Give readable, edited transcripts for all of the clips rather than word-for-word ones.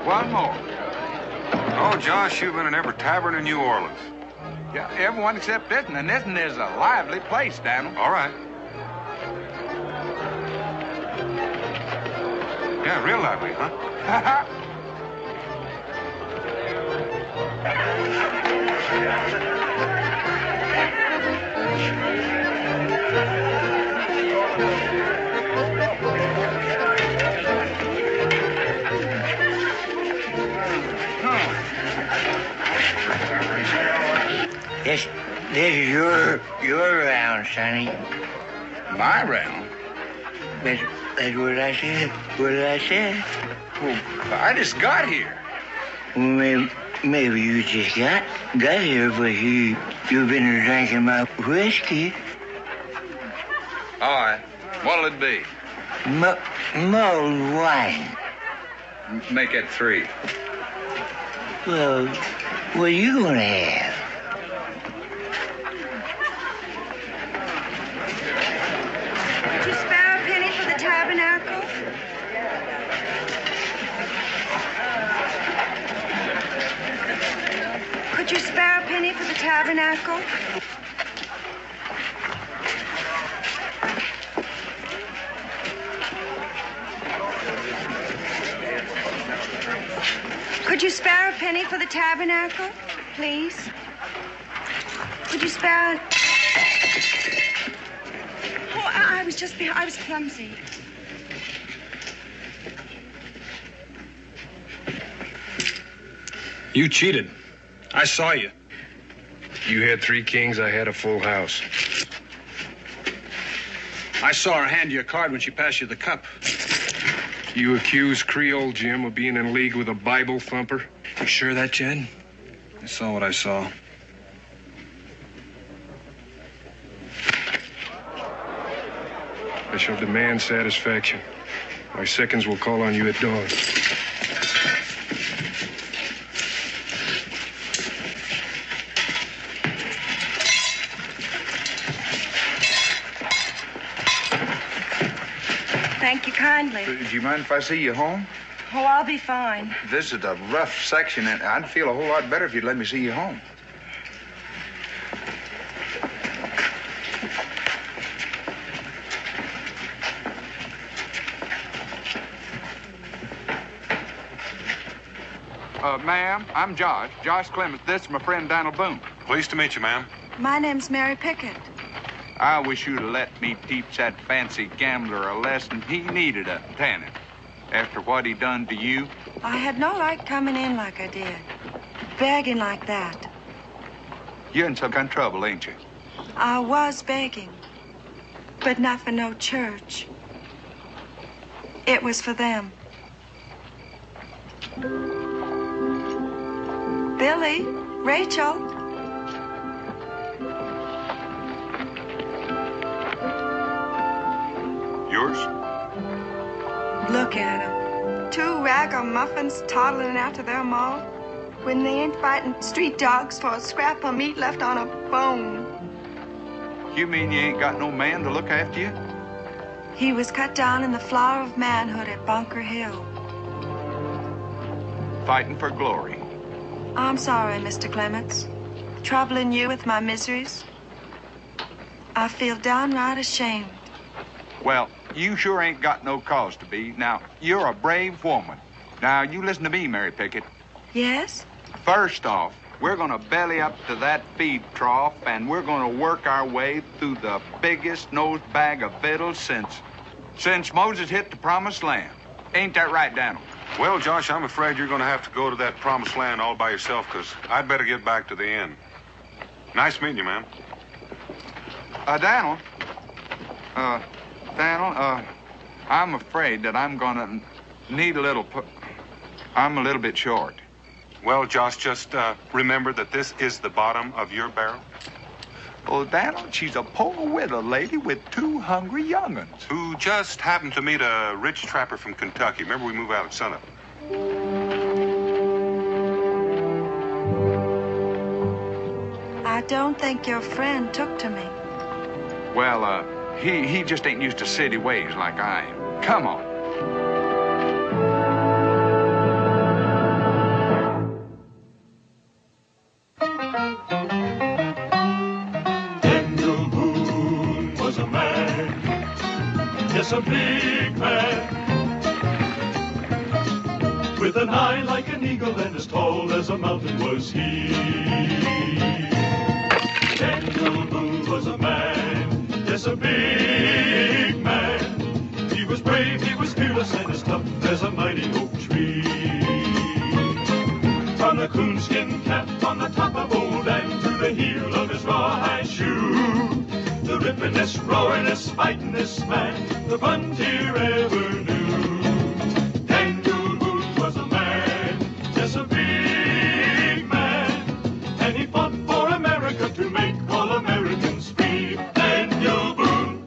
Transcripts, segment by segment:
One more. Oh, Josh, you've been in every tavern in New Orleans. Yeah, everyone except this one, and this one is a lively place, Daniel. All right. Yeah, real lively, huh? This is your round, Sonny. My round? That's what I said. What did I say? Well, I just got here. Well, maybe you just got here, but you've been drinking my whiskey. All right. What'll it be? Mulled wine. Make it 3. Well, what are you gonna have? Could you spare a penny for the tabernacle? Could you spare a penny for the tabernacle? Could you spare a penny for the tabernacle, please? Could you spare... Oh, I was clumsy. You cheated. I saw you. You had 3 kings, I had a full house. I saw her hand you a card when she passed you the cup. You accuse Creole Jim of being in league with a Bible thumper? You sure of that, Jed? I saw what I saw. I shall demand satisfaction. My seconds will call on you at dawn. Thank you kindly. Do you mind if I see you home? Oh, I'll be fine. This is a rough section, and I'd feel a whole lot better if you'd let me see you home. Ma'am, I'm Josh Clemens. This is my friend Donald Boone. Pleased to meet you, ma'am. My name's Mary Pickett. I wish you'd let me teach that fancy gambler a lesson. He needed a tanning. After what he done to you. I had no like coming in like I did. Begging like that. You're in some kind of trouble, ain't you? I was begging. But not for no church. It was for them. Billy, Rachel. Yours? Look at them. 2 ragamuffins toddling after their maw when they ain't fighting street dogs for a scrap of meat left on a bone. You mean you ain't got no man to look after you? He was cut down in the flower of manhood at Bunker Hill. Fighting for glory. I'm sorry, Mr. Clements. Troubling you with my miseries. I feel downright ashamed. Well, you sure ain't got no cause to be. Now, you're a brave woman. Now, you listen to me, Mary Pickett. Yes? First off, we're gonna belly up to that feed trough, and we're gonna work our way through the biggest nose bag of victuals since Moses hit the promised land. Ain't that right, Daniel? Well, Josh, I'm afraid you're going to have to go to that promised land all by yourself, because I'd better get back to the inn. Nice meeting you, ma'am. Daniel, I'm afraid that I'm gonna need a little I'm a little bit short. Well, Josh, just remember that this is the bottom of your barrel. Oh, Daniel, she's a poor widow lady with 2 hungry young'uns. Who just happened to meet a rich trapper from Kentucky. Remember, we move out at sunup. I don't think your friend took to me. Well, he just ain't used to city ways like I am. Come on. yes, a big man. With an eye like an eagle and as tall as a mountain was he. Daniel Boone was a man, yes, a big man. He was brave, he was fearless, and as tough as a mighty oak tree. From the coonskin cap on the top of old Dan to the heel of his rawhide shoe, the rippin'est, roaring'est, fighting'est man the frontier ever knew. Daniel Boone was a man, yes, a big man, and he fought for America to make all Americans free. Daniel Boone.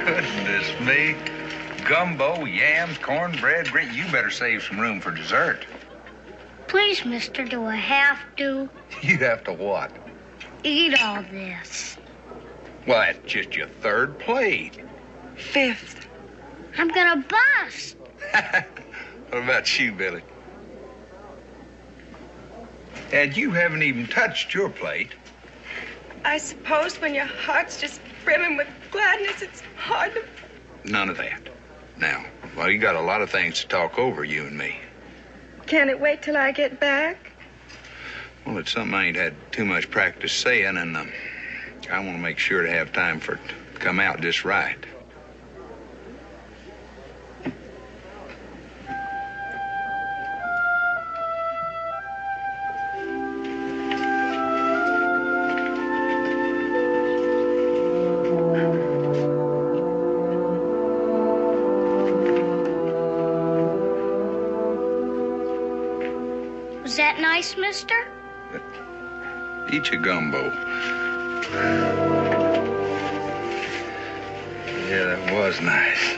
Goodness me. Gumbo, yams, cornbread, green. You better save some room for dessert. Please, mister, do I have to? You have to what? Eat all this. Well, that's just your third plate. Fifth. I'm gonna bust. What about you, Billy? And you haven't even touched your plate. I suppose when your heart's just brimming with gladness, it's hard to... None of that. Now, well, you got a lot of things to talk over, you and me. Can it wait till I get back? Well, it's something I ain't had too much practice saying, and I want to make sure to have time for it to come out just right. Was that nice, mister? Eat your gumbo. Yeah, that was nice.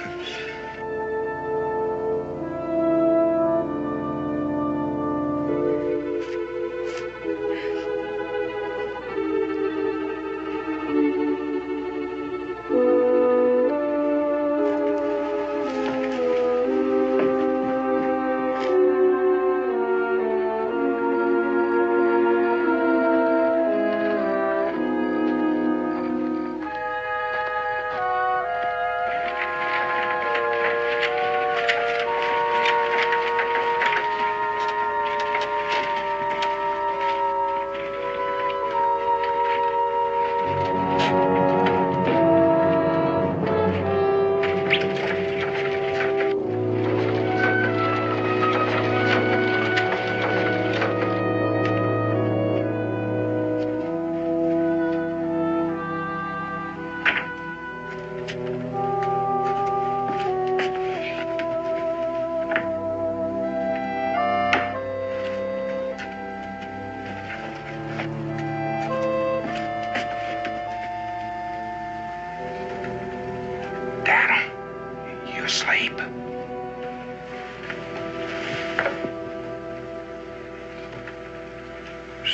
Asleep.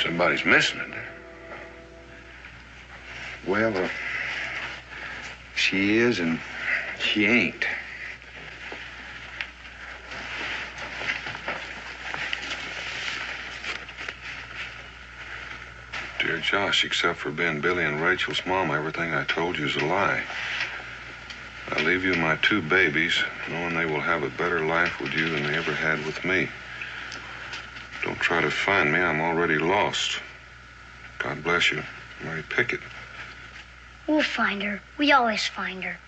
Somebody's missing in there. Well, she is and she ain't. Dear Josh, except for being Billy and Rachel's mom, everything I told you is a lie. I leave you my two babies, knowing they will have a better life with you than they ever had with me. Don't try to find me. I'm already lost. God bless you, Mary Pickett. We'll find her. We always find her.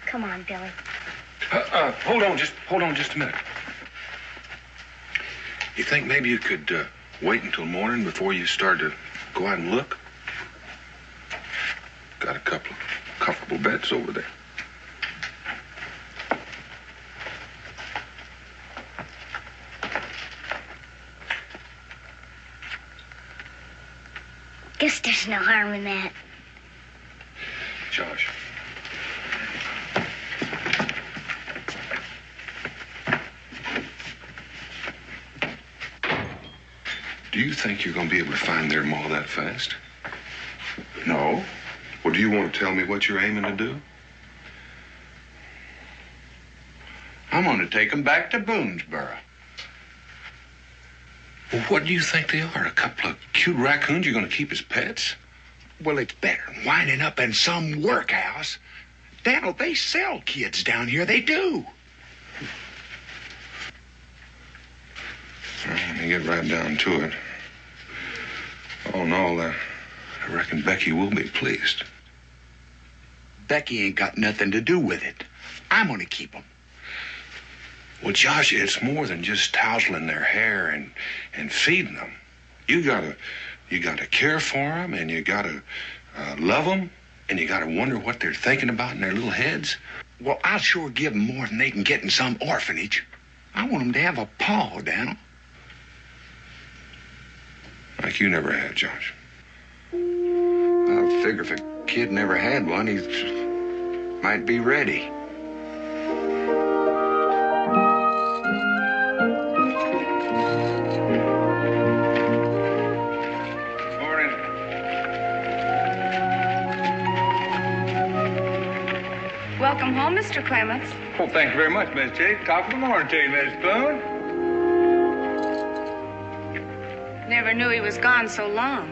Come on, Billy. Hold on just a minute. You think maybe you could wait until morning before you start to go out and look? Got a couple of comfortable beds over there. Guess there's no harm in that. Josh. Do you think you're going to be able to find their ma that fast? No. Well, do you want to tell me what you're aiming to do? I'm going to take them back to Boonesboro. Well, what do you think they are? A couple of cute raccoons you're going to keep as pets? Well, it's better than winding up in some workhouse. Daniel, they sell kids down here. They do. Well, let me get right down to it. All in all, I reckon Becky will be pleased. Becky ain't got nothing to do with it. I'm going to keep them. Well, Josh, it's more than just tousling their hair and feeding them. You gotta care for them, and you gotta love them, and you gotta wonder what they're thinking about in their little heads. Well, I'll sure give them more than they can get in some orphanage. I want them to have a pa, Daniel. Like you never had, Josh. I figure if a kid never had one, he might be ready. Welcome home, Mr. Clements. Well, thank you very much, Miss Jake. Top of the morning to you, Miss Boone. Never knew he was gone so long.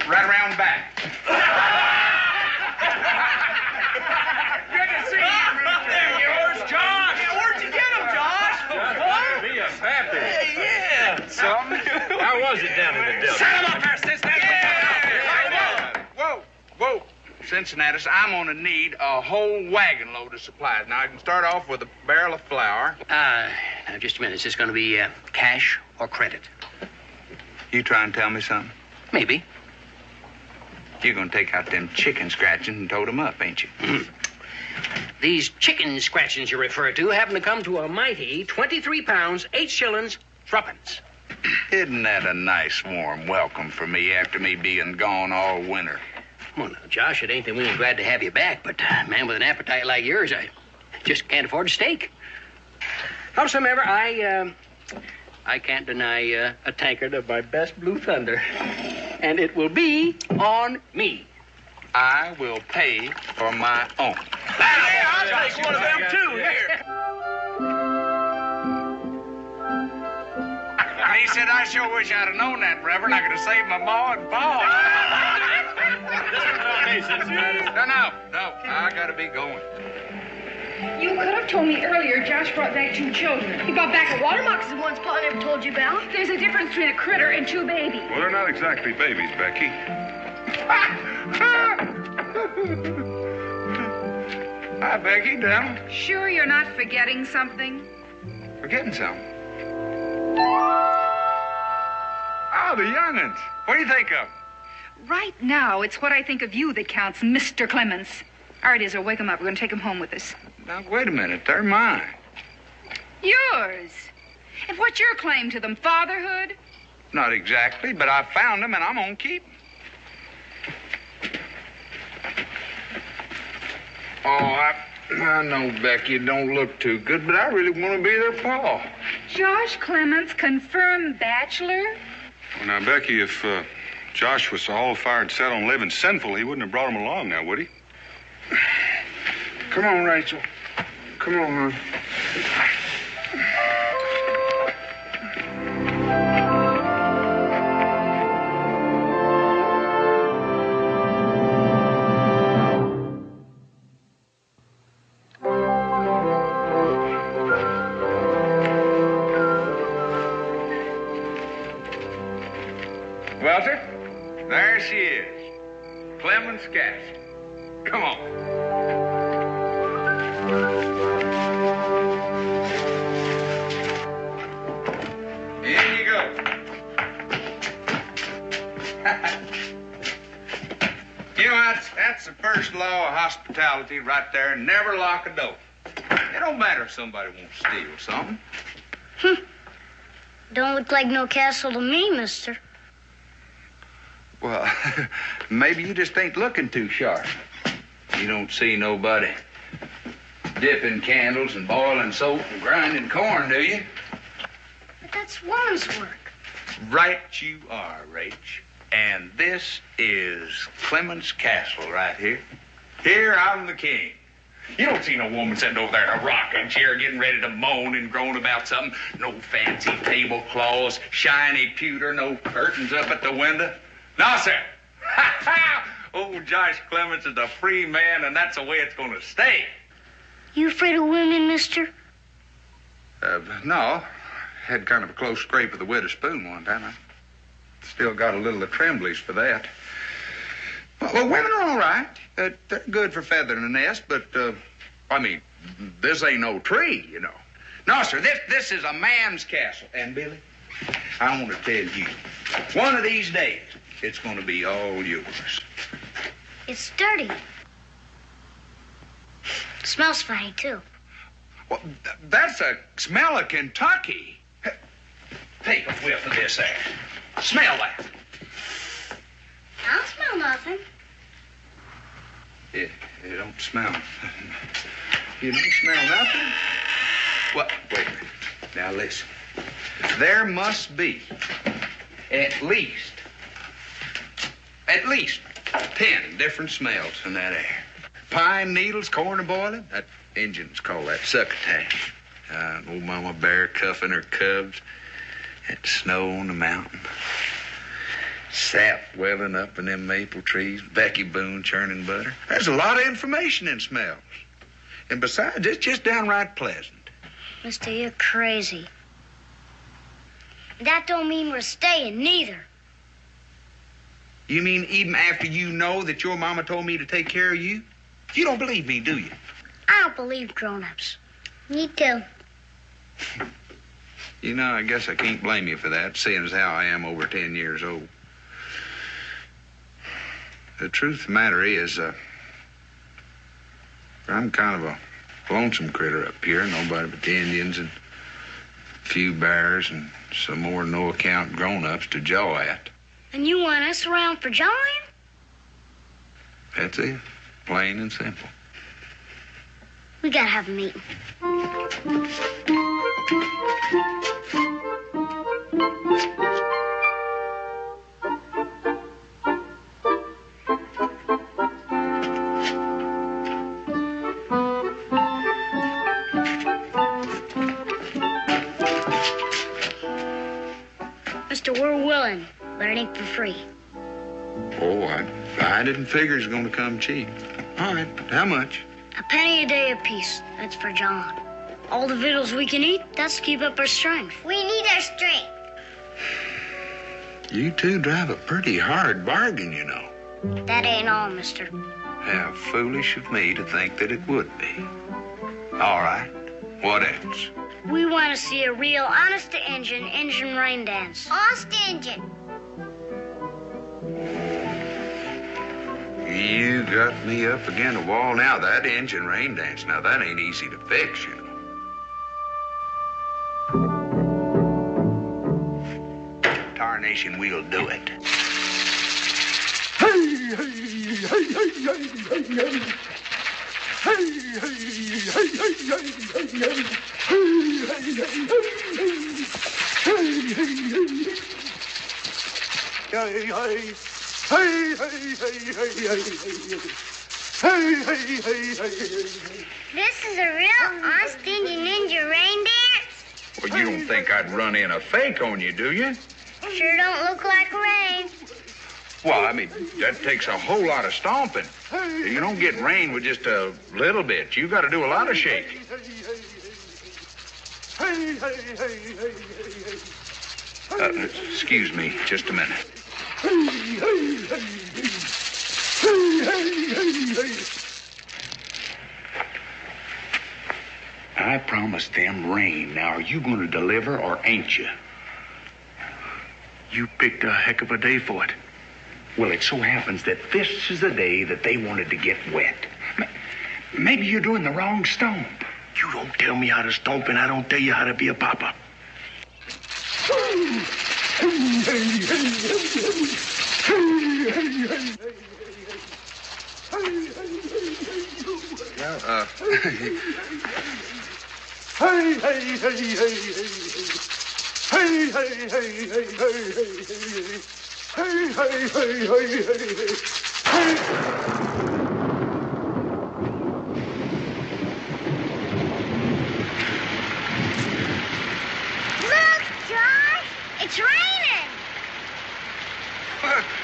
Right around back. Good to see you, Mr. They're yours, Josh. Yeah, where'd you get them, Josh? Be a happy. Hey, yeah. Something? How was it down in the desert? Set 'em up there, Cincinnati. Whoa. Cincinnatus, I'm going to need a whole wagon load of supplies. Now, I can start off with a barrel of flour. Now, just a minute. Is this going to be cash or credit? You try and tell me something? Maybe. You're going to take out them chicken scratchings and tote them up, ain't you? These chicken scratchings you refer to happen to come to a mighty 23 pounds, 8 shillings, 3pence. Isn't that a nice warm welcome for me after me being gone all winter? Well, now, Josh, it ain't that we ain't glad to have you back, but a man with an appetite like yours, I just can't afford a steak. Howsoever, I can't deny a tankard of my best Blue Thunder, and it will be on me. I will pay for my own. Hey, I'll take one of them, too. Here. He said, I sure wish I'd have known that, Reverend. I could have saved my ma and pa. No. I got to be going. You could have told me earlier Josh brought back 2 children. He brought back a water moccasin once Pa never told you about. There's a difference between a critter and 2 babies. Well, they're not exactly babies, Becky. Hi, Becky, down. Sure you're not forgetting something? Forgetting something. Oh, the young'uns. What do you think of them? Right now, it's what I think of you that counts, Mr. Clements. All right, Israel, wake him up. We're going to take him home with us. Now, wait a minute. They're mine. Yours? And what's your claim to them? Fatherhood? Not exactly, but I found them, and I'm going to keep them. Oh, I know, Becky, it don't look too good, but I really want to be their pa. Josh Clements, confirmed bachelor? Well, now, Becky, if Josh was so all-fired set on living sinful, he wouldn't have brought him along now, would he? Come on, Rachel. Come on, hon. Walter, there she is. Clemens Castle. Come on. In you go. You know, that's the first law of hospitality right there. Never lock a door. It don't matter if somebody wants to steal something. Don't look like no castle to me, mister. Well, maybe you just ain't looking too sharp. You don't see nobody dipping candles and boiling soap and grinding corn, do you? But that's woman's work. Right you are, Rach. And this is Clement's Castle right here. Here I'm the king. You don't see no woman sitting over there in a rocking chair getting ready to moan and groan about something. No fancy tablecloths, shiny pewter, no curtains up at the window. No, sir. Ha ha! Old Josh Clements is a free man, and that's the way it's going to stay. You afraid of women, mister? No. Had kind of a close scrape with the widow spoon one time. I still got a little of tremblies for that. Well, women are all right. They're good for feathering a nest, but, I mean, this ain't no tree, you know. No, sir, this is a man's castle. And, Billy, I want to tell you, one of these days, it's going to be all yours. It's dirty. It smells funny, too. Well, that's a smell of Kentucky. Take a whiff of this there. Smell that. I don't smell nothing. It don't smell. You don't smell nothing? Well, wait a minute. Now listen. There must be at least 10 different smells in that air. Pine needles, corn a-boiling. That Indians call that succotash. Old Mama Bear cuffing her cubs. That snow on the mountain. Sap welling up in them maple trees. Becky Boone churning butter. There's a lot of information in smells. And besides, it's just downright pleasant. Mister, you're crazy. That don't mean we're staying, neither. You mean even after you know that your mama told me to take care of you? You don't believe me, do you? I don't believe grown-ups. Me too. You know, I guess I can't blame you for that, seeing as how I am over 10 years old. The truth of the matter is, I'm kind of a lonesome critter up here. Nobody but the Indians and a few bears and some more no-account grown-ups to jaw at. And you want us around for jawing? That's it. Plain and simple. We gotta have a meeting. Mister, we're willing, but it ain't for free. Oh, I didn't figure it was going to come cheap. All right, how much? A penny a day apiece. That's for John. All the victuals we can eat, that's to keep up our strength. We need our strength. You two drive a pretty hard bargain, you know. That ain't all, mister. How foolish of me to think that it would be. All right, what else? We want to see a real honest-to-Injun rain dance. Honest-to-Injun. You got me up against the wall now. That Injun rain dance, now that ain't easy to fix, you know. Tarnation, we'll do it. This is a real honest Injun rain dance? Well, you don't think I'd run in a fake on you, do you? Sure don't look like rain. Well, I mean, that takes a whole lot of stomping. You don't get rain with just a little bit. You got to do a lot of shaking. Excuse me, just a minute. I promised them rain. Now, are you going to deliver or ain't you? You picked a heck of a day for it. Well, it so happens that this is the day that they wanted to get wet. Maybe you're doing the wrong stomp. You don't tell me how to stomp, and I don't tell you how to be a papa. Hey, hey, hey, hey, hey. Hey, hey, hey, hey, hey, hey. Hey, hey, hey, hey, hey, hey. Look, Josh, it's raining.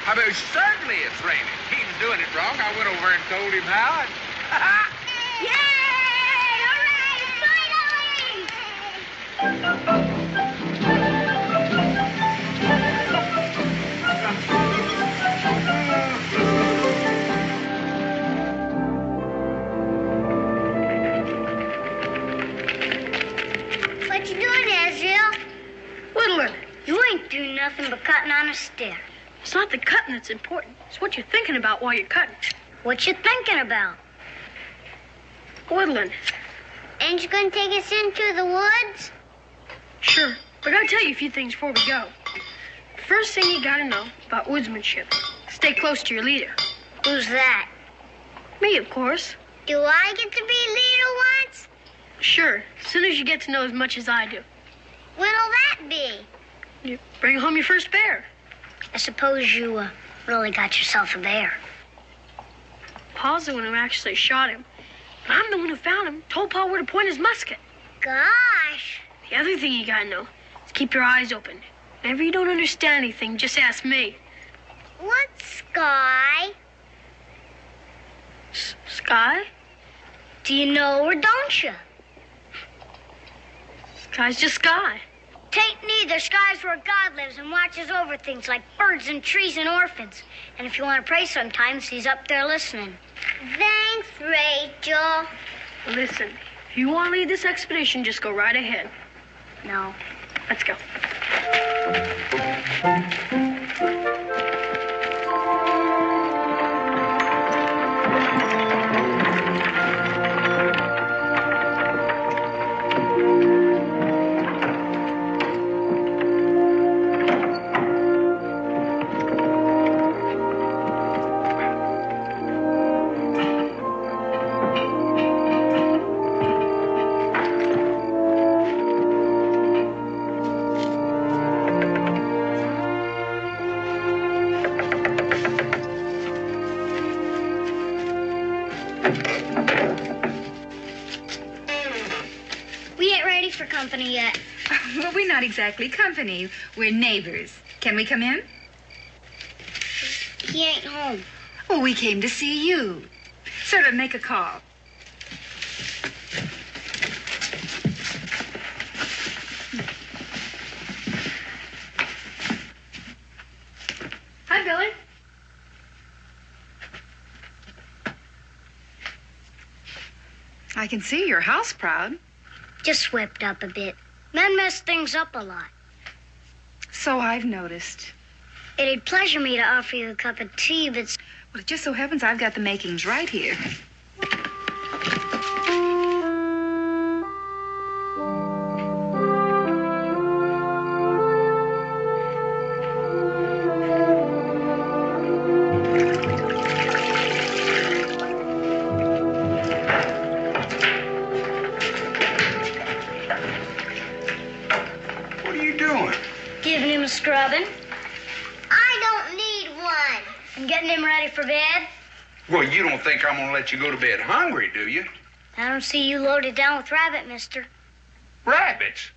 I mean, certainly it's raining. He was doing it wrong. I went over and told him how. Yay! Hooray! Finally! What you doing, Azrael? Whittling. You ain't doing nothing but cutting on a stair. It's not the cutting that's important. It's what you're thinking about while you're cutting. What you thinking about? Whittling. Ain't you gonna take us into the woods? Sure. But I gotta tell you a few things before we go. First thing you gotta know about woodsmanship. Stay close to your leader. Who's that? Me, of course. Do I get to be leader once? Sure. As soon as you get to know as much as I do. When'll that be? You bring home your first bear. I suppose you really got yourself a bear. Pa's the one who actually shot him. But I'm the one who found him, told Pa where to point his musket. Gosh. The other thing you gotta know is keep your eyes open. Whenever you don't understand anything, just ask me. What's sky? Sky? Do you know or don't you? Sky's just sky. Tain't neither. Sky's where God lives and watches over things like birds and trees and orphans. And if you want to pray sometimes, he's up there listening. Thanks, Rachel. Listen, if you want to lead this expedition, just go right ahead. No. Let's go. Company yet. Well, we're not exactly company. We're neighbors. Can we come in? He ain't home. Well, we came to see you. Sort of make a call. Hi, Billy. I can see your house proud. Just swept up a bit. Men mess things up a lot. So I've noticed. It'd pleasure me to offer you a cup of tea, but... Well, it just so happens I've got the makings right here. Scrubbing. I don't need one. I'm getting him ready for bed. Well, you don't think I'm gonna let you go to bed hungry, do you? I don't see you loaded down with rabbit, mister. Rabbits?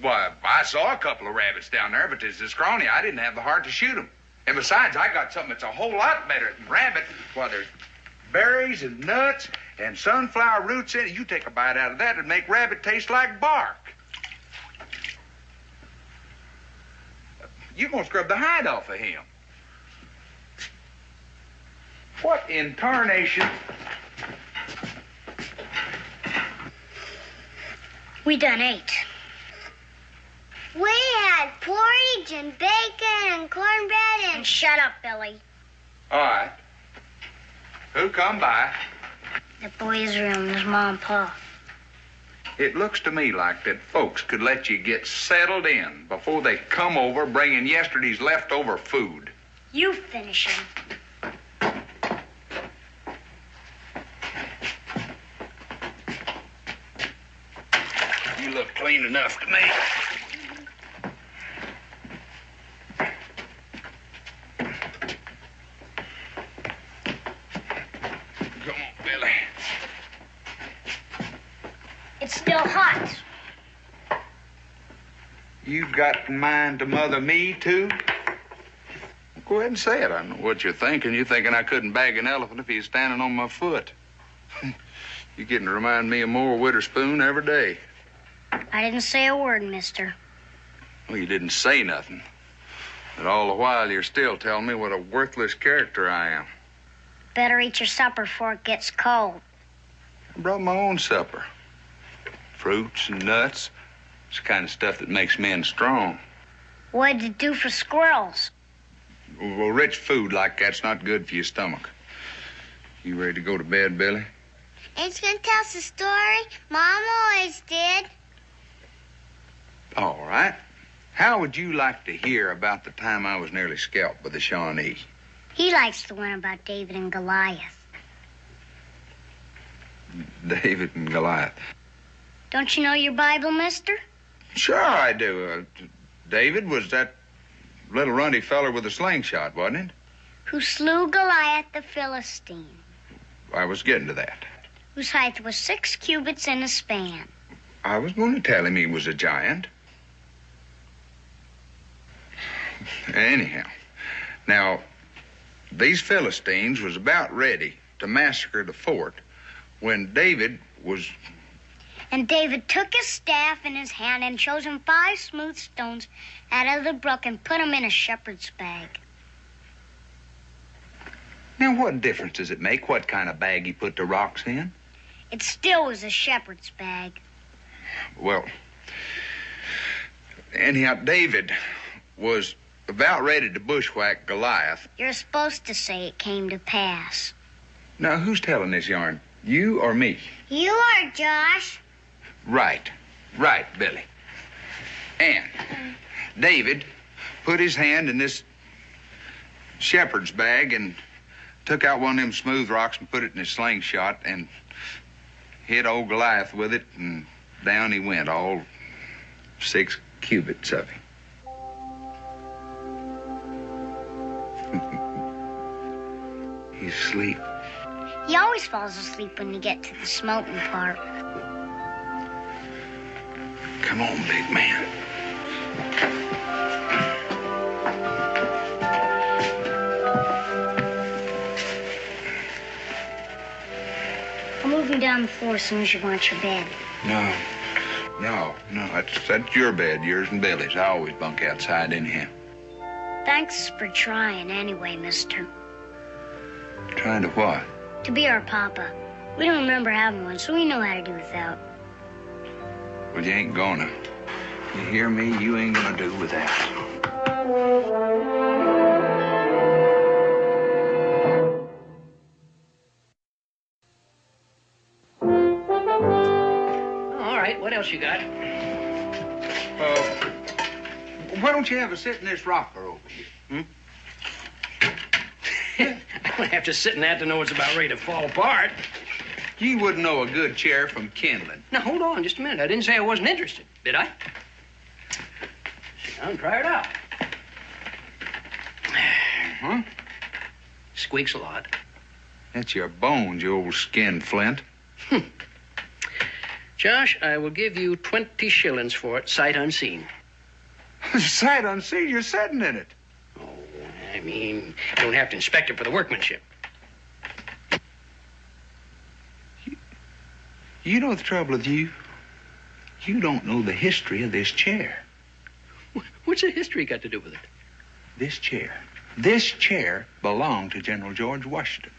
Why, I saw a couple of rabbits down there, but as a scrawny, I didn't have the heart to shoot them. And besides, I got something that's a whole lot better than rabbit. Why, there's berries and nuts and sunflower roots in it. You take a bite out of that, it'd make rabbit taste like bark. You're going to scrub the hide off of him. What in tarnation? We done ate. We had porridge and bacon and cornbread and... Shut up, Billy. All right. Who come by? The boy Israel and his mom and pa. It looks to me like that folks could let you get settled in before they come over bringing yesterday's leftover food. You finish him. clean enough to me. Come on, Billy. It's still hot. You got in mind to mother me, too? Go ahead and say it. I know what you're thinking. You're thinking I couldn't bag an elephant if he was standing on my foot. You're getting to remind me of more Witherspoon every day. I didn't say a word, mister. Well, you didn't say nothing. But all the while, you're still telling me what a worthless character I am. Better eat your supper before it gets cold. I brought my own supper. Fruits and nuts. It's the kind of stuff that makes men strong. What'd you do for squirrels? Well, rich food like that's not good for your stomach. You ready to go to bed, Billy? Ain't you gonna tell us a story? Mom always did. All right. How would you like to hear about the time I was nearly scalped by the Shawnee? He likes the one about David and Goliath. David and Goliath. Don't you know your Bible, mister? Sure I do. David was that little runty feller with a slingshot, wasn't it? Who slew Goliath the Philistine. I was getting to that. Whose height was 6 cubits in a span. I was going to tell him he was a giant. Anyhow, now, these Philistines was about ready to massacre the fort when David was... And David took his staff in his hand and chose him 5 smooth stones out of the brook and put them in a shepherd's bag. Now, what difference does it make what kind of bag he put the rocks in? It still was a shepherd's bag. Well, anyhow, David was about ready to bushwhack Goliath. You're supposed to say it came to pass. Now, who's telling this yarn? You or me? You are, Josh. Right, Billy. And David put his hand in this shepherd's bag and took out one of them smooth rocks and put it in his slingshot and hit old Goliath with it, and down he went, all 6 cubits of him. He's asleep. He always falls asleep when you get to the smoking part. Come on, big man. I'll move you down the floor as soon as you want your bed. No. That's your bed, yours and Billy's. I always bunk outside anyhow. Thanks for trying anyway, mister. Trying to what? To be our papa. We don't remember having one, so we know how to do without. Well, you ain't gonna. You hear me? You ain't gonna do without. All right, what else you got? Why don't you have a sit in this rocker over here? I don't have to sit in that to know it's about ready to fall apart. You wouldn't know a good chair from kindling. Now, hold on just a minute. I didn't say I wasn't interested, did I? Sit down and try it out. Huh? Squeaks a lot. That's your bones, you old skin flint. Josh, I will give you 20 shillings for it, sight unseen. Sight unseen? You're sitting in it. Oh, I mean, you don't have to inspect it for the workmanship. You know the trouble with you? You don't know the history of this chair. What's the history got to do with it? This chair belonged to General George Washington.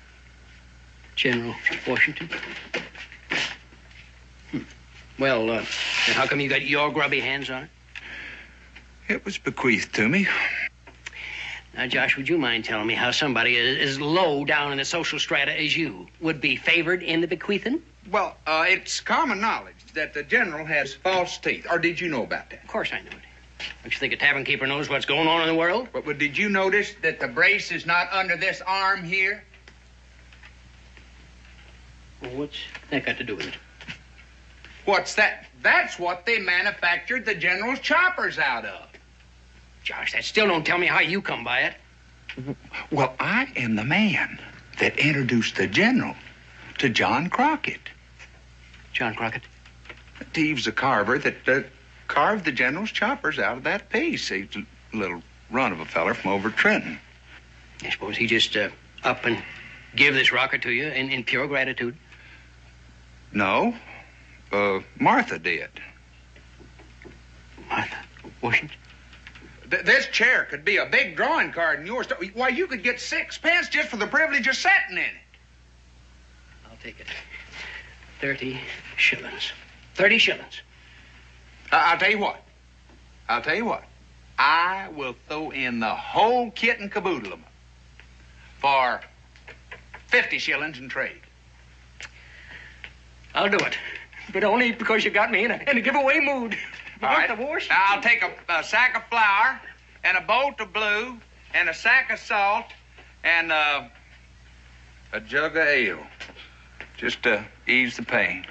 General Washington? Well, then how come you got your grubby hands on it? It was bequeathed to me. Now, Josh, would you mind telling me how somebody as low down in the social strata as you would be favored in the bequeathing? Well, it's common knowledge that the general has false teeth. Or did you know about that? Of course I knew it. Don't you think a tavern keeper knows what's going on in the world? But did you notice that the brace is not under this arm here? Well, what's that got to do with it? What's that? That's what they manufactured the General's choppers out of. Josh, that still don't tell me how you come by it. Well, I am the man that introduced the General to John Crockett. John Crockett? He was the carver that carved the General's choppers out of that piece. He's a little run of a feller from over Trenton. I suppose he just up and give this rocket to you in pure gratitude. No. Martha did. Martha Washington? This chair could be a big drawing card in yours. Why, you could get 6 pence just for the privilege of sitting in it. I'll take it. 30 shillings. 30 shillings. I'll tell you what. I will throw in the whole kit and caboodle of them for 50 shillings in trade. I'll do it. But only because you got me in a giveaway mood. All right. I'll take a sack of flour and a bolt of blue and a sack of salt and a jug of ale, just to ease the pain.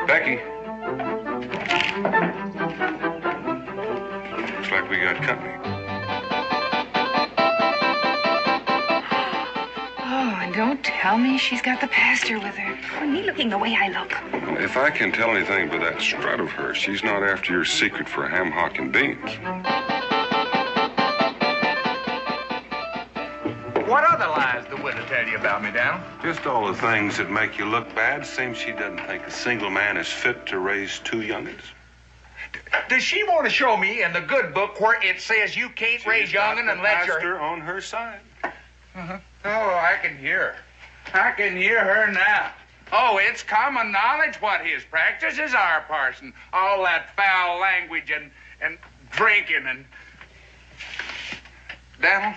Becky. Looks like we got company. Oh, and don't tell me she's got the pastor with her. Or me looking the way I look. Well, if I can tell anything by that strut of hers, she's not after your secret for ham hock and beans. What other lies the widow tell you about me, Daniel? Just all the things that make you look bad. Seems she doesn't think a single man is fit to raise 2 young'uns. Does she want to show me in the good book where it says you can't raise young'un unless you're... Pastor on her side. Uh-huh. Oh, I can hear her. I can hear her now. Oh, it's common knowledge what his practices are, parson. All that foul language and drinking and... Daniel,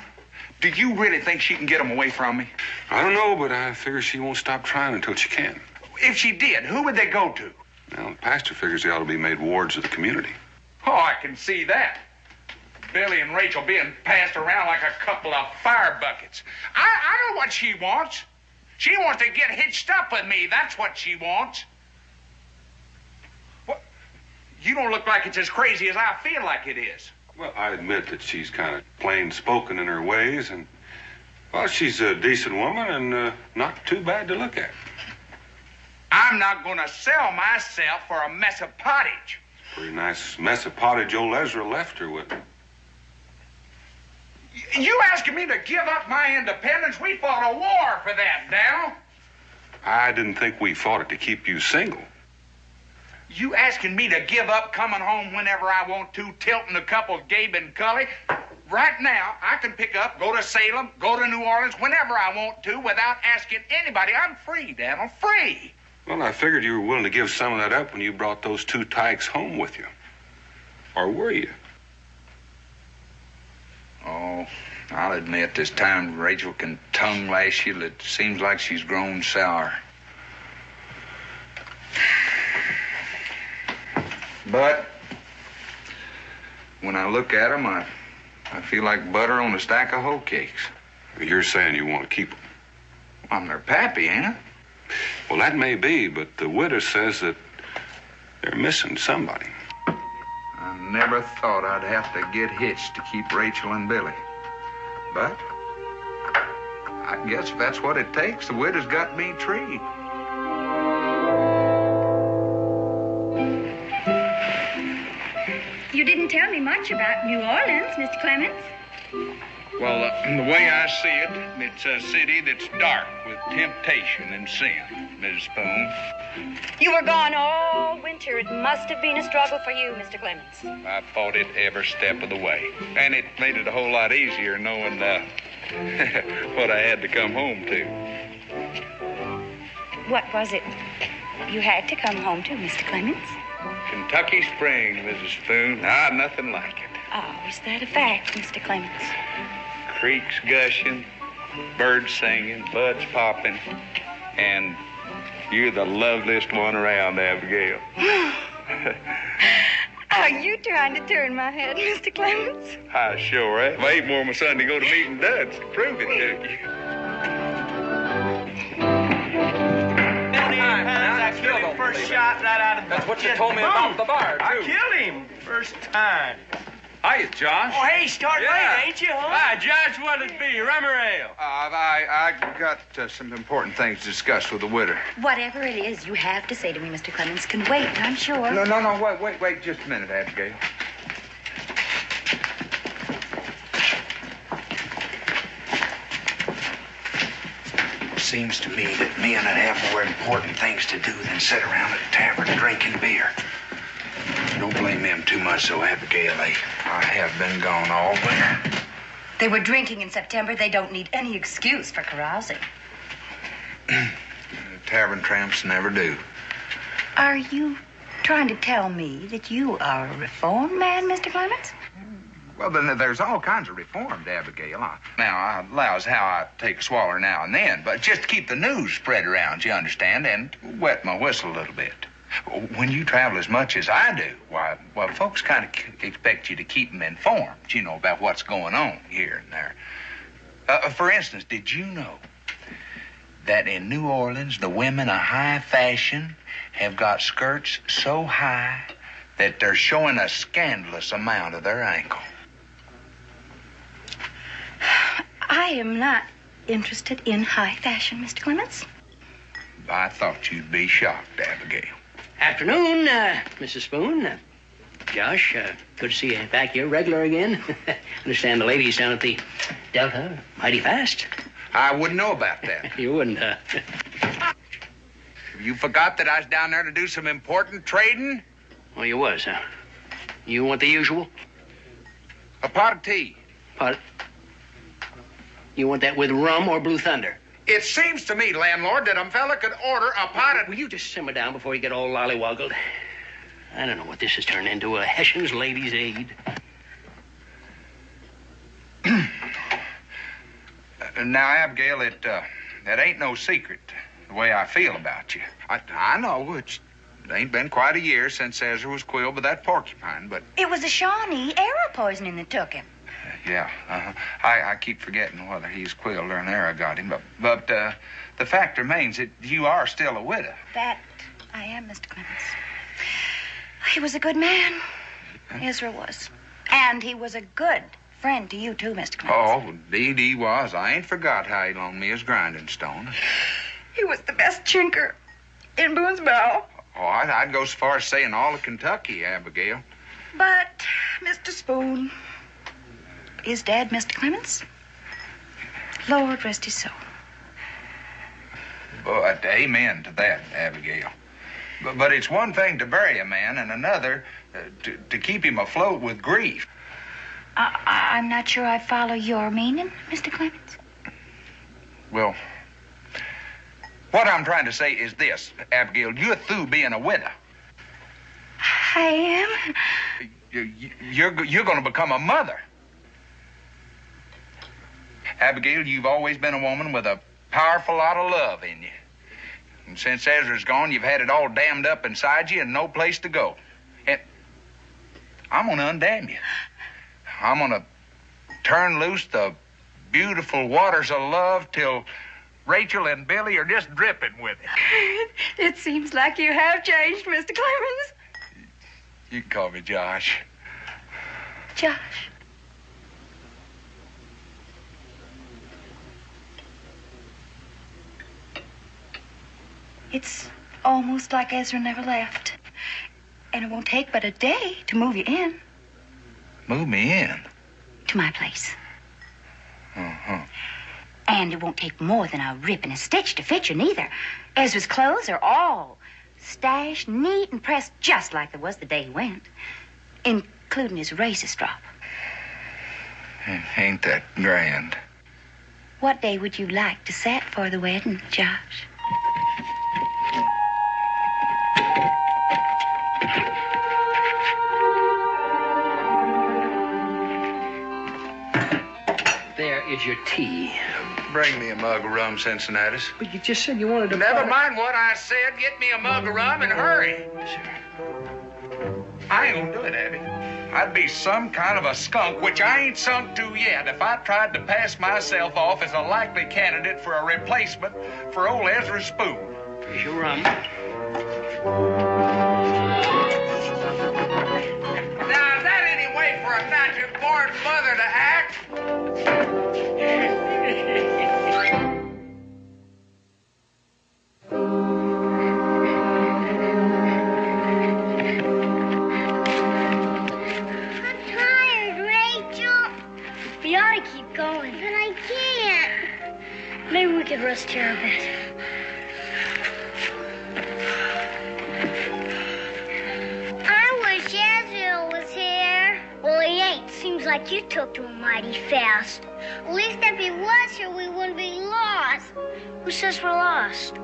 do you really think she can get them away from me? I don't know, but I figure she won't stop trying until she can. If she did, who would they go to? Well, the pastor figures they ought to be made wards of the community. Oh, I can see that. Billy and Rachel being passed around like a couple of fire buckets. I know what she wants. She wants to get hitched up with me. That's what she wants. What? You don't look like it's as crazy as I feel like it is. Well, I admit that she's kind of plain-spoken in her ways, and, well, she's a decent woman and not too bad to look at. I'm not going to sell myself for a mess of pottage. Pretty nice mess of pottage old Ezra left her with. You asking me to give up my independence? We fought a war for that, Dal. I didn't think we fought it to keep you single. You asking me to give up coming home whenever I want to, tilting a couple Gabe and Cully? Right now, I can pick up, go to Salem, go to New Orleans whenever I want to without asking anybody. I'm free, Daniel, free. Well, I figured you were willing to give some of that up when you brought those 2 tykes home with you. Or were you? Oh, I'll admit this time Rachel can tongue lash you. It seems like she's grown sour. But when I look at them, I feel like butter on a stack of hoe cakes. You're saying you want to keep them? I'm their pappy, ain't I? Well, that may be, but the widow says that they're missing somebody. I never thought I'd have to get hitched to keep Rachel and Billy. But I guess if that's what it takes, the widow's got me treed. You didn't tell me much about New Orleans, Mr. Clemens. Well, the way I see it, it's a city that's dark with temptation and sin, Mrs. Boone. You were gone all winter. It must have been a struggle for you, Mr. Clemens. I fought it every step of the way. And it made it a whole lot easier knowing what I had to come home to. What was it you had to come home to, Mr. Clemens? Kentucky spring, Mrs. Boone. Ah, nothing like it. Oh, is that a fact, Mr. Clemens? Creeks gushing, birds singing, buds popping, and you're the loveliest one around, Abigail. Are you trying to turn my head, Mr. Clemens? I sure am. Wait more my son to go to meeting duds to prove it to you. I killed him. First shot right out of the... That's what you told me about the bar, too. I killed him first time. Hiya, Josh. Oh, hey, starting late, ain't you, huh? Hi, Josh, what'd it be, rum or ale? I got some important things to discuss with the widow. Whatever it is you have to say to me, Mr. Clemens, can wait, I'm sure. No, wait just a minute, Abigail. Seems to me that men would have more important things to do than sit around at a tavern drinking beer. Don't blame them too much, though, Abigail. I have been gone all winter. They were drinking in September. They don't need any excuse for carousing. Tavern tramps never do. Are you trying to tell me that you are a reformed man, Mr. Clemens? Well, then there's all kinds of reform, Abigail. Now, I allows how I take a swaller now and then, but just to keep the news spread around, you understand, and wet my whistle a little bit. When you travel as much as I do, why, folks kind of expect you to keep them informed, you know, about what's going on here and there. For instance, did you know that in New Orleans, the women of high fashion have got skirts so high that they're showing a scandalous amount of their ankle? I am not interested in high fashion, Mr. Clemens. I thought you'd be shocked, Abigail. Afternoon, Mrs. Boone. Josh, good to see you back here regular again. Understand the ladies down at the Delta mighty fast. I wouldn't know about that. You wouldn't, You forgot that I was down there to do some important trading? Well, you was, huh? You want the usual? A pot of tea. Pot? You want that with rum or Blue Thunder? It seems to me, landlord, that a fella could order a pot of... Will you just simmer down before you get all lollywoggled? I don't know what this has turned into, a Hessian's Ladies' Aid. Now, Abigail, that ain't no secret, the way I feel about you. I know it ain't been quite a year since Ezra was quilled by that porcupine, but... It was a Shawnee arrow poisoning that took him. Yeah, I keep forgetting whether he's quilled or an arrow got him, but the fact remains that you are still a widow. That I am, Mr. Clemens. He was a good man. Ezra was. And he was a good friend to you, too, Mr. Clemens. Oh, indeed he was. I ain't forgot how he loaned me his grinding stone. He was the best chinker in Boonesboro. Oh, I'd go so far as saying all of Kentucky, Abigail. But, Mr. Spoon... Is Dad Mr. Clemens? Lord rest his soul. But amen to that, Abigail. But it's one thing to bury a man and another to keep him afloat with grief. I'm not sure I follow your meaning, Mr. Clemens. Well, what I'm trying to say is this, Abigail. You're through being a widow. I am? You're going to become a mother. Abigail, you've always been a woman with a powerful lot of love in you. And since Ezra's gone, you've had it all dammed up inside you and no place to go. And I'm going to undam you. I'm going to turn loose the beautiful waters of love till Rachel and Billy are just dripping with it. It seems like you have changed, Mr. Clemens. You can call me Josh. Josh. It's almost like Ezra never left. And it won't take but a day to move you in. Move me in? To my place. Uh-huh. And it won't take more than a rip and a stitch to fit you, neither. Ezra's clothes are all stashed neat and pressed just like they was the day he went, including his razor strop. Ain't that grand? What day would you like to set for the wedding, Josh? Here's your tea. Bring me a mug of rum, Cincinnatus. But you just said you wanted to... Never mind what I said. Get me a mug of rum and hurry. I ain't gonna do it, Abby. I'd be some kind of a skunk, which I ain't sunk to yet, if I tried to pass myself off as a likely candidate for a replacement for old Ezra Spoon. Here's your rum. Now, is that any way for a natural-born mother to act? Going. But I can't. Maybe we could rest here a bit. I wish Ezra was here. Well, he ain't. Seems like you took to him mighty fast. At least if he was here, we wouldn't be lost. Who says we're lost?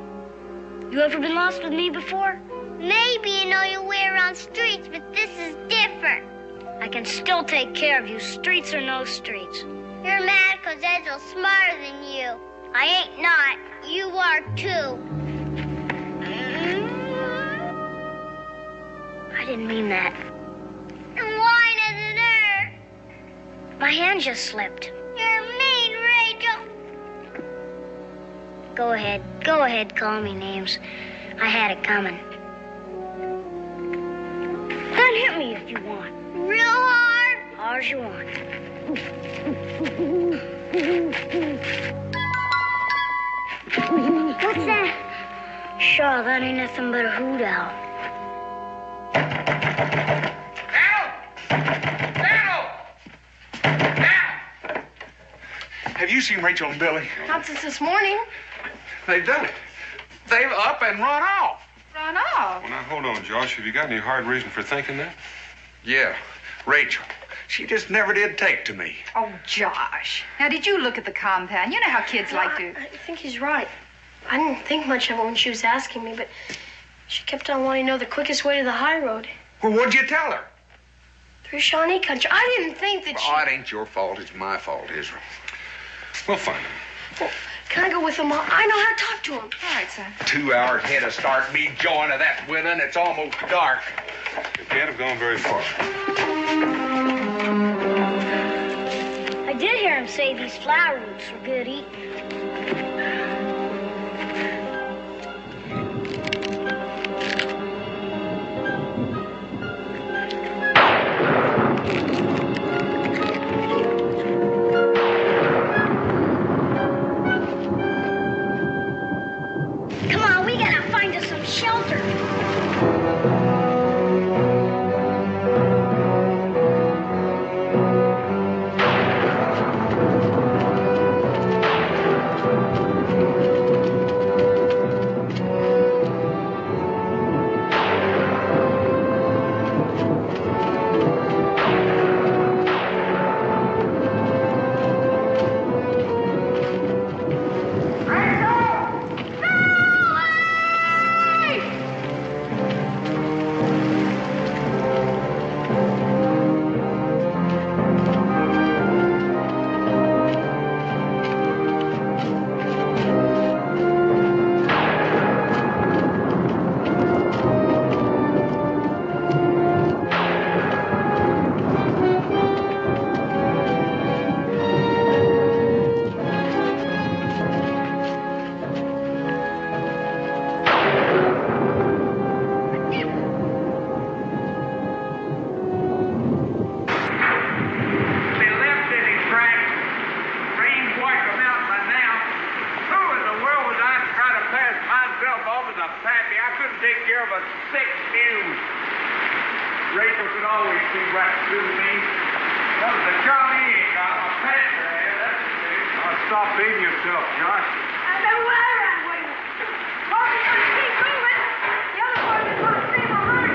You ever been lost with me before? Maybe you know your way around streets, but this is different. I can still take care of you, streets or no streets. You're mad because Ezra's smarter than you. I ain't not. You are too. I didn't mean that. And why does it hurt? My hand just slipped. You're mean, Rachel. Go ahead. Go ahead, call me names. I had it coming. Then hit me if you want. Real hard? Hard as you want. What's that? Sure, that ain't nothing but a hoot owl. Have you seen Rachel and Billy? Not since this morning. They've done it. They've up and run off. Run off? Well, now, hold on, Josh. Have you got any hard reason for thinking that? Yeah, Rachel. She just never did take to me. Oh, Josh. Now, did you look at the compound? You know how kids like to... I think he's right. I didn't think much of it when she was asking me, but she kept on wanting to know the quickest way to the high road. Well, what'd you tell her? Through Shawnee country. I didn't think that Oh, it ain't your fault. It's my fault, Israel. Well, fine. Well, can I go with him? I know how to talk to him. All right, son. 2 hours head of start, me joining that widow, and it's almost dark. You can't have gone very far. I did hear him say these flower roots were good eating. Come on, we gotta find us some shelter. Rachel could always see right through me. That was a job he ain't got. A panther had, that's the thing. Oh, stop beating yourself, Josh. I've been wearing with you. Hope you can keep moving. The other boys are going to stay behind.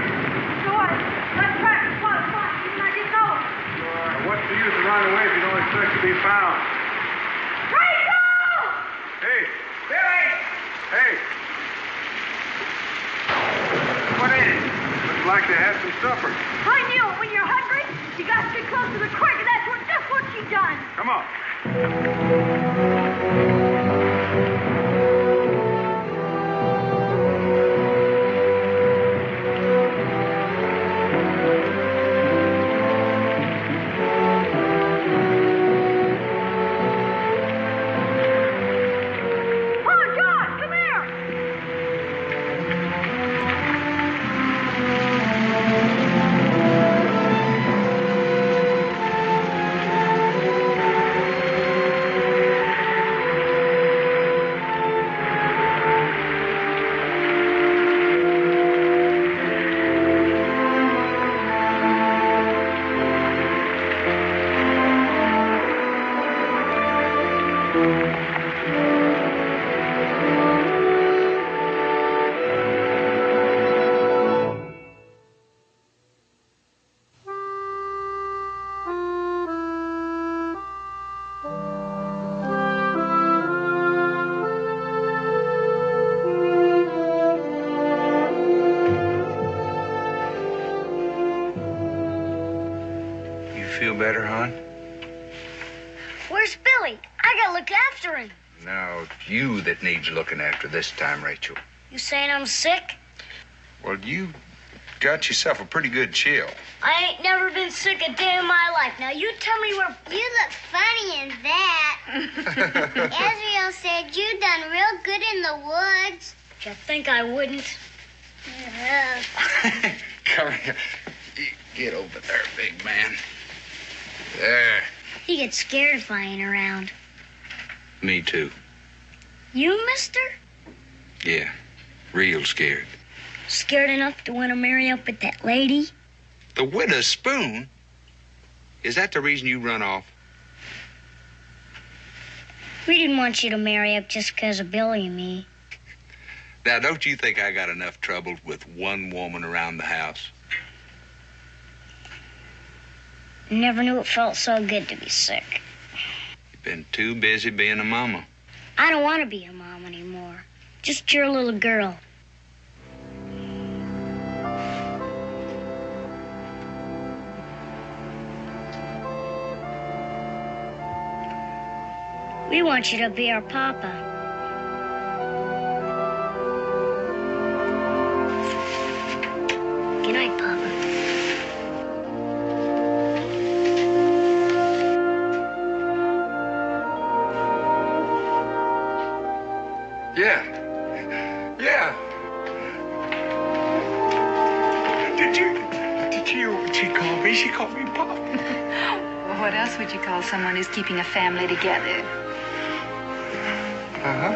So what? Let's practice one spot. Even I didn't know. What's the use of running away if you don't expect to be found? Rachel! Hey, Billy! Hey! What is it? Looks like they had some supper. I knew it. When you're hungry, you got to get close to the creek, and that's just what she done. Come on. Feel better, hon? Where's Billy? I gotta look after him. No, it's you that needs looking after this time, Rachel. You saying I'm sick? Well, you got yourself a pretty good chill. I ain't never been sick a day in my life. Now you tell me where. You look funny in that. Israel said you done real good in the woods. You think I wouldn't? Come here. Get over there, big man. There. He gets scared flying around. Me too. You, mister? Yeah, real scared. Scared enough to want to marry up with that lady? The widow Spoon? Is that the reason you run off? We didn't want you to marry up just because of Billy and me. Now, don't you think I got enough trouble with one woman around the house? Never knew it felt so good to be sick. You've been too busy being a mama. I don't want to be a mom anymore. Just your little girl. We want you to be our papa. Good night, Papa. Yeah. Did you hear what she called me? She called me Pop. Well, what else would you call someone who's keeping a family together? Uh-huh.